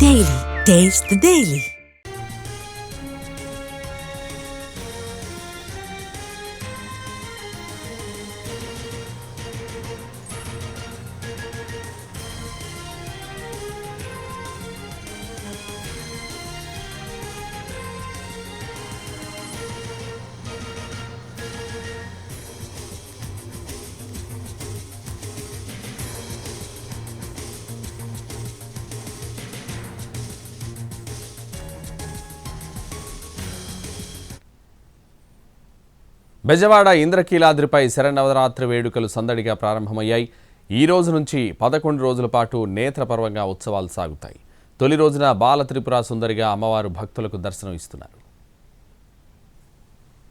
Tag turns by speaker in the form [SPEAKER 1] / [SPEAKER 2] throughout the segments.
[SPEAKER 1] Daily. Taste the Daily.
[SPEAKER 2] Bezawada ఇంద్రకీలాద్రిపై శరన్నవరాత్రి వేడుకలు సందడిగా ప్రారంభమయ్యాయి. ఈ రోజు నుంచి 11 రోజుల పాటు నేత్రపర్వంగా ఉత్సవాలు సాగుతాయి. తొలి రోజున బాల త్రిపుర సుందరిగా అమ్మవారు భక్తులకు దర్శనం ఇస్తున్నారు.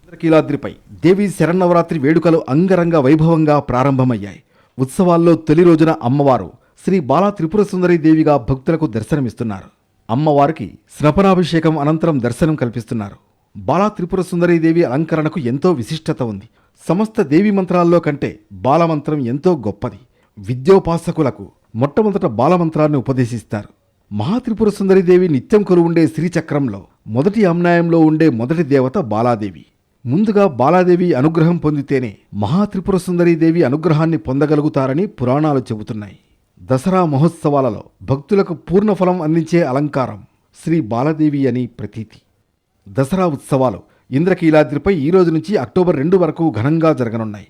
[SPEAKER 3] ఇంద్రకీలాద్రిపై దేవి శరన్నవరాత్రి వేడుకలు అంగరంగ వైభవంగా ప్రారంభమయ్యాయి. ఉత్సవాల్లో తొలి రోజున అమ్మవారు శ్రీ బాల త్రిపుర సుందరి దేవిగా భక్తులకు దర్శనమిస్తున్నారు. అమ్మవారికి స్నపనాభిషేకం అనంతరం దర్శనం కల్పిస్తున్నారు. బాలా త్రిపుర సుందరీదేవి అలంకరణకు ఎంతో విశిష్టత ఉంది. సమస్త దేవి మంత్రాల్లో కంటే బాలమంత్రం ఎంతో గొప్పది. విద్యోపాసకులకు మొట్టమొదట బాలమంత్రాన్ని ఉపదేశిస్తారు. మహాత్రిపుర సుందరీదేవి నిత్యం కొలువుండే శ్రీచక్రంలో మొదటి అమ్నాయంలో ఉండే మొదటి దేవత బాలాదేవి. ముందుగా బాలాదేవి అనుగ్రహం పొందితేనే మహాత్రిపుర సుందరీదేవి అనుగ్రహాన్ని పొందగలుగుతారని పురాణాలు చెబుతున్నాయి. దసరా మహోత్సవాలలో భక్తులకు పూర్ణఫలం అందించే అలంకారం శ్రీ బాలాదేవి అని ప్రతీతి. దసరా ఉత్సవాలు ఇంద్రకీలాద్రిపై ఈ రోజు నుంచి అక్టోబర్ 2 వరకు ఘనంగా జరగనున్నాయి.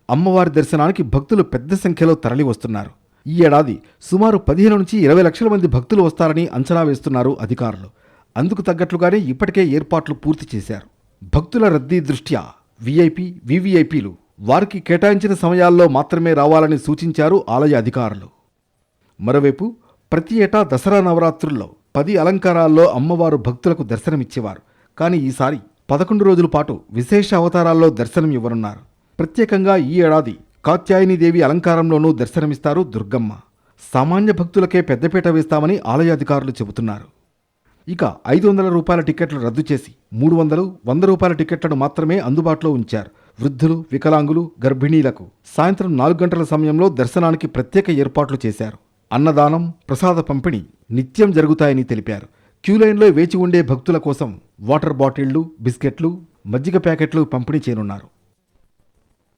[SPEAKER 3] అమ్మవారి దర్శనానికి భక్తులు పెద్ద సంఖ్యలో తరలి వస్తున్నారు. ఈ ఏడాది సుమారు 15 నుంచి 20 లక్షల మంది భక్తులు వస్తారని అంచనా వేస్తున్నారు అధికారులు. అందుకు తగ్గట్లుగానే ఇప్పటికే ఏర్పాట్లు పూర్తి చేశారు. భక్తుల రద్దీ దృష్ట్యా వీఐపీ, వీవీఐపీలు వారికి కేటాయించిన సమయాల్లో మాత్రమే రావాలని సూచించారు ఆలయ అధికారులు. మరోవైపు ప్రతి ఏటా దసరా నవరాత్రుల్లో 10 అలంకారాల్లో అమ్మవారు భక్తులకు దర్శనమిచ్చేవారు. కానీ ఈసారి 11 రోజుల పాటు విశేష అవతారాల్లో దర్శనం ఇవ్వనున్నారు. ప్రత్యేకంగా ఈ ఏడాది కాత్యాయనీదేవి అలంకారంలోనూ దర్శనమిస్తారు దుర్గమ్మ. సామాన్య భక్తులకే పెద్దపీట వేస్తామని ఆలయ అధికారులు చెబుతున్నారు. ఇక 500 రూపాయల టికెట్లు రద్దు చేసి 300, 100 రూపాయల టికెట్లను మాత్రమే అందుబాటులో ఉంచారు. వృద్ధులు, వికలాంగులు, గర్భిణీలకు సాయంత్రం 4 గంటల సమయంలో దర్శనానికి ప్రత్యేక ఏర్పాట్లు చేశారు. అన్నదానం, ప్రసాద పంపిణీ నిత్యం జరుగుతాయని తెలిపారు. క్యూలైన్లో వేచి ఉండే భక్తుల కోసం వాటర్ బాటిళ్లు, బిస్కెట్లు, మజ్జిగ ప్యాకెట్లు పంపిణీ చేయనున్నారు.